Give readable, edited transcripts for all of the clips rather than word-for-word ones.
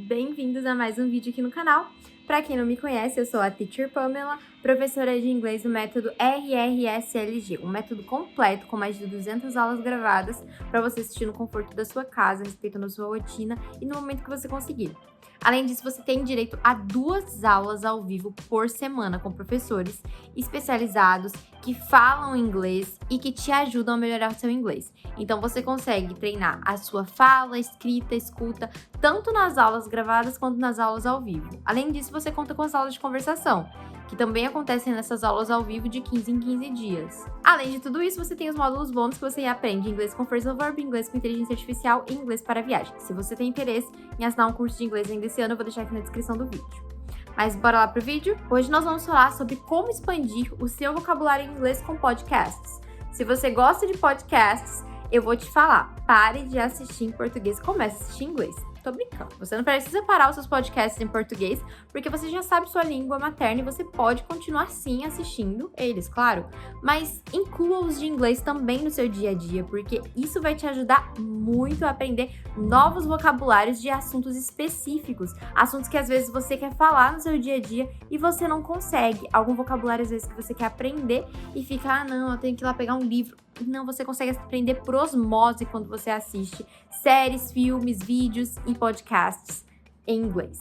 bem-vindos a mais um vídeo aqui no canal. Para quem não me conhece, eu sou a Teacher Pamela, professora de inglês do método RRSLG, um método completo com mais de 200 aulas gravadas para você assistir no conforto da sua casa, respeitando a sua rotina e no momento que você conseguir. Além disso, você tem direito a 2 aulas ao vivo por semana com professores especializados que falam inglês e que te ajudam a melhorar o seu inglês. Então, você consegue treinar a sua fala, escrita, escuta, tanto nas aulas gravadas quanto nas aulas ao vivo. Além disso, você conta com as aulas de conversação, que também acontecem nessas aulas ao vivo de 15 em 15 dias. Além de tudo isso, você tem os módulos bônus que você aprende inglês com phrasal verb, inglês com inteligência artificial e inglês para viagem. Se você tem interesse em assinar um curso de inglês ainda esse ano, eu vou deixar aqui na descrição do vídeo. Mas bora lá pro vídeo? Hoje nós vamos falar sobre como expandir o seu vocabulário em inglês com podcasts. Se você gosta de podcasts, eu vou te falar, pare de assistir em português, comece a assistir em inglês. Tô brincando. Você não precisa parar os seus podcasts em português, porque você já sabe sua língua materna e você pode continuar sim assistindo eles, claro. Mas inclua os de inglês também no seu dia a dia, porque isso vai te ajudar muito a aprender novos vocabulários de assuntos específicos. Assuntos que às vezes você quer falar no seu dia a dia e você não consegue. Algum vocabulário às vezes que você quer aprender e fica, não, eu tenho que ir lá pegar um livro. Não, você consegue aprender por osmose quando você assiste séries, filmes, vídeos e podcasts em inglês.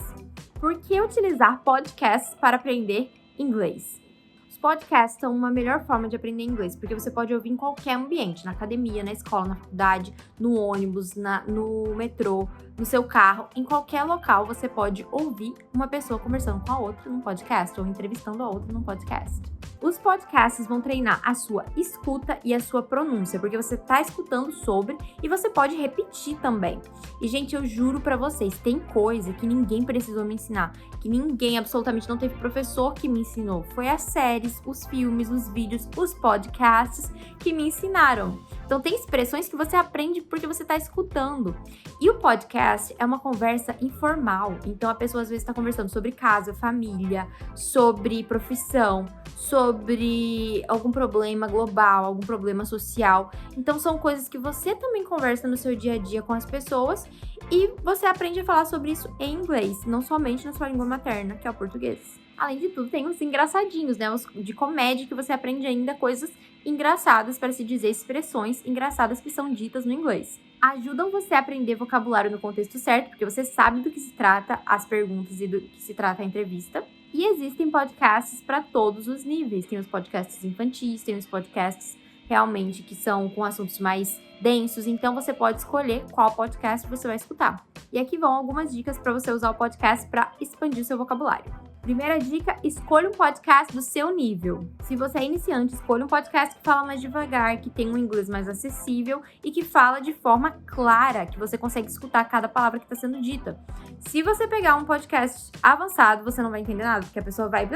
Por que utilizar podcasts para aprender inglês? Os podcasts são uma melhor forma de aprender inglês, porque você pode ouvir em qualquer ambiente, na academia, na escola, na faculdade, no ônibus, no metrô, no seu carro, em qualquer local você pode ouvir uma pessoa conversando com a outra num podcast ou entrevistando a outra num podcast. Os podcasts vão treinar a sua escuta e a sua pronúncia, porque você está escutando sobre e você pode repetir também. E, gente, eu juro pra vocês, tem coisa que ninguém precisou me ensinar, que ninguém, absolutamente não teve professor que me ensinou. Foi as séries, os filmes, os vídeos, os podcasts que me ensinaram. Então, tem expressões que você aprende porque você está escutando. E o podcast é uma conversa informal. Então, a pessoa às vezes está conversando sobre casa, família, sobre profissão, sobre algum problema global, algum problema social. Então, são coisas que você também conversa no seu dia a dia com as pessoas e você aprende a falar sobre isso em inglês, não somente na sua língua materna, que é o português. Além de tudo, tem os engraçadinhos, né? Os de comédia, que você aprende ainda coisas engraçadas, para se dizer expressões engraçadas que são ditas no inglês. Ajudam você a aprender vocabulário no contexto certo, porque você sabe do que se trata as perguntas e do que se trata a entrevista. E existem podcasts para todos os níveis. Tem os podcasts infantis, tem os podcasts realmente que são com assuntos mais densos. Então, você pode escolher qual podcast você vai escutar. E aqui vão algumas dicas para você usar o podcast para expandir o seu vocabulário. Primeira dica, escolha um podcast do seu nível. Se você é iniciante, escolha um podcast que fala mais devagar, que tem um inglês mais acessível e que fala de forma clara, que você consegue escutar cada palavra que está sendo dita. Se você pegar um podcast avançado, você não vai entender nada, porque a pessoa vai...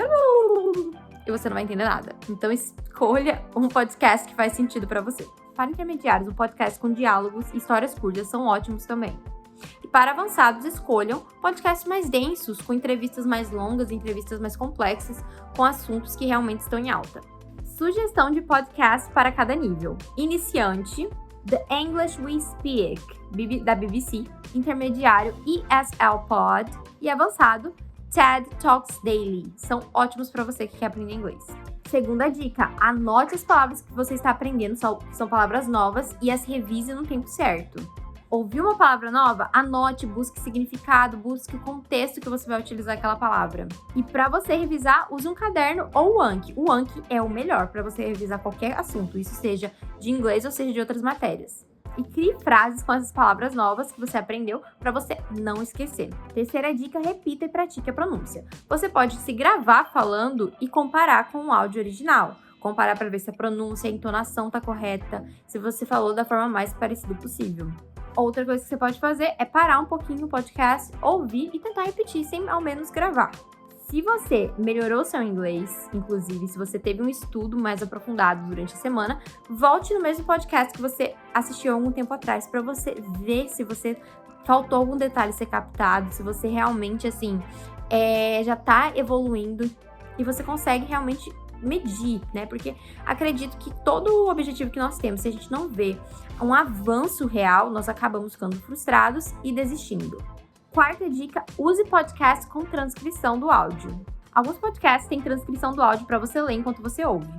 e você não vai entender nada. Então, escolha um podcast que faz sentido para você. Para intermediários, um podcast com diálogos e histórias curtas são ótimos também. E para avançados, escolham podcasts mais densos, com entrevistas mais longas, entrevistas mais complexas, com assuntos que realmente estão em alta. Sugestão de podcast para cada nível. Iniciante, The English We Speak, da BBC. Intermediário, ESL Pod. E avançado, TED Talks Daily. São ótimos para você que quer aprender inglês. Segunda dica, anote as palavras que você está aprendendo, são palavras novas, e as revise no tempo certo. Ouviu uma palavra nova? Anote, busque significado, busque o contexto que você vai utilizar aquela palavra. E para você revisar, use um caderno ou o Anki. O Anki é o melhor para você revisar qualquer assunto, isso seja de inglês ou seja de outras matérias. E crie frases com essas palavras novas que você aprendeu para você não esquecer. Terceira dica, repita e pratique a pronúncia. Você pode se gravar falando e comparar com o áudio original. Comparar para ver se a pronúncia, a entonação está correta, se você falou da forma mais parecida possível. Outra coisa que você pode fazer é parar um pouquinho o podcast, ouvir e tentar repetir sem ao menos gravar. Se você melhorou seu inglês, inclusive se você teve um estudo mais aprofundado durante a semana, volte no mesmo podcast que você assistiu há algum tempo atrás para você ver se você faltou algum detalhe ser captado, se você realmente já está evoluindo e você consegue realmente medir, né? Porque acredito que todo o objetivo que nós temos, se a gente não vê um avanço real, nós acabamos ficando frustrados e desistindo. Quarta dica, use podcast com transcrição do áudio. Alguns podcasts têm transcrição do áudio para você ler enquanto você ouve.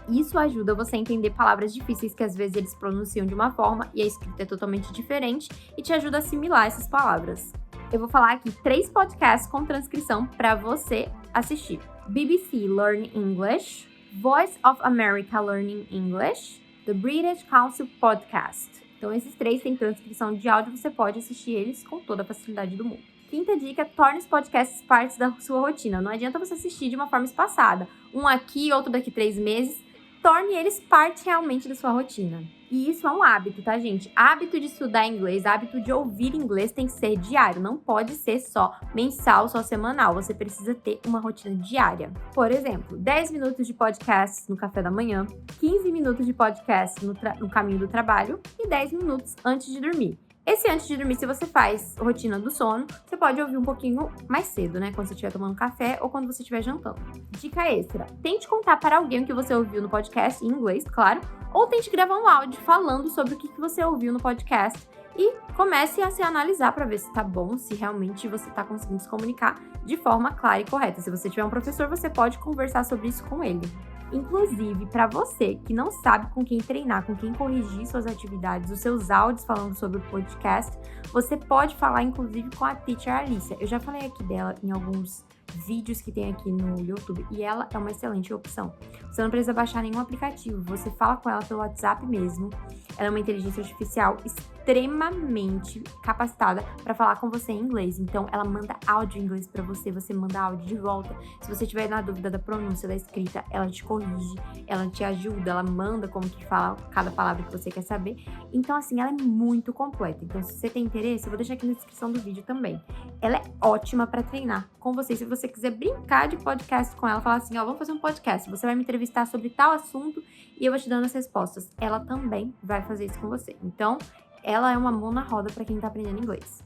Isso ajuda você a entender palavras difíceis que às vezes eles pronunciam de uma forma e a escrita é totalmente diferente e te ajuda a assimilar essas palavras. Eu vou falar aqui 3 podcasts com transcrição para você assistir. BBC Learn English, Voice of America Learning English, The British Council Podcast. Então esses 3 têm transcrição de áudio, você pode assistir eles com toda a facilidade do mundo. Quinta dica, torne os podcasts partes da sua rotina. Não adianta você assistir de uma forma espaçada. Um aqui, outro daqui 3 meses. Torne eles parte realmente da sua rotina. E isso é um hábito, tá, gente? Hábito de estudar inglês, hábito de ouvir inglês tem que ser diário. Não pode ser só mensal, só semanal. Você precisa ter uma rotina diária. Por exemplo, 10 minutos de podcast no café da manhã, 15 minutos de podcast no caminho do trabalho e 10 minutos antes de dormir. Esse antes de dormir, se você faz rotina do sono, você pode ouvir um pouquinho mais cedo, né? Quando você estiver tomando café ou quando você estiver jantando. Dica extra, tente contar para alguém o que você ouviu no podcast, em inglês, claro, ou tente gravar um áudio falando sobre o que você ouviu no podcast e comece a se analisar para ver se tá bom, se realmente você tá conseguindo se comunicar de forma clara e correta. Se você tiver um professor, você pode conversar sobre isso com ele. Inclusive, para você que não sabe com quem treinar, com quem corrigir suas atividades, os seus áudios falando sobre o podcast, você pode falar, inclusive, com a Teacher Alicia. Eu já falei aqui dela em alguns vídeos que tem aqui no YouTube e ela é uma excelente opção. Você não precisa baixar nenhum aplicativo, você fala com ela pelo WhatsApp mesmo. Ela é uma inteligência artificial extremamente capacitada para falar com você em inglês. Então, ela manda áudio em inglês para você, você manda áudio de volta. Se você tiver na dúvida da pronúncia da escrita, ela te corrige, ela te ajuda, ela manda como que fala cada palavra que você quer saber. Então, assim, ela é muito completa. Então, se você tem interesse, eu vou deixar aqui na descrição do vídeo também. Ela é ótima para treinar com você. Se você quiser brincar de podcast com ela, falar assim, ó, vamos fazer um podcast, você vai me entrevistar sobre tal assunto e eu vou te dando as respostas. Ela também vai fazer isso com você. Então, ela é uma mão na roda para quem tá aprendendo inglês.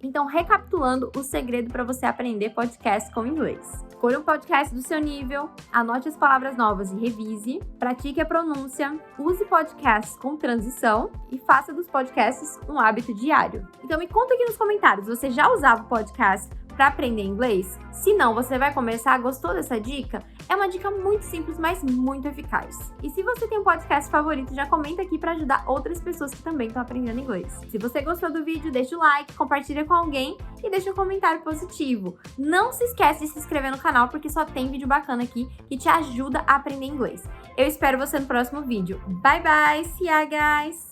Então, recapitulando o segredo para você aprender podcast com inglês. Escolha um podcast do seu nível, anote as palavras novas e revise, pratique a pronúncia, use podcasts com transição e faça dos podcasts um hábito diário. Então, me conta aqui nos comentários, você já usava o podcast para aprender inglês? Se não, você vai começar. Gostou dessa dica? É uma dica muito simples, mas muito eficaz. E se você tem um podcast favorito, já comenta aqui para ajudar outras pessoas que também estão aprendendo inglês. Se você gostou do vídeo, deixa o like, compartilha com alguém e deixa um comentário positivo. Não se esquece de se inscrever no canal, porque só tem vídeo bacana aqui que te ajuda a aprender inglês. Eu espero você no próximo vídeo. Bye bye, see ya guys!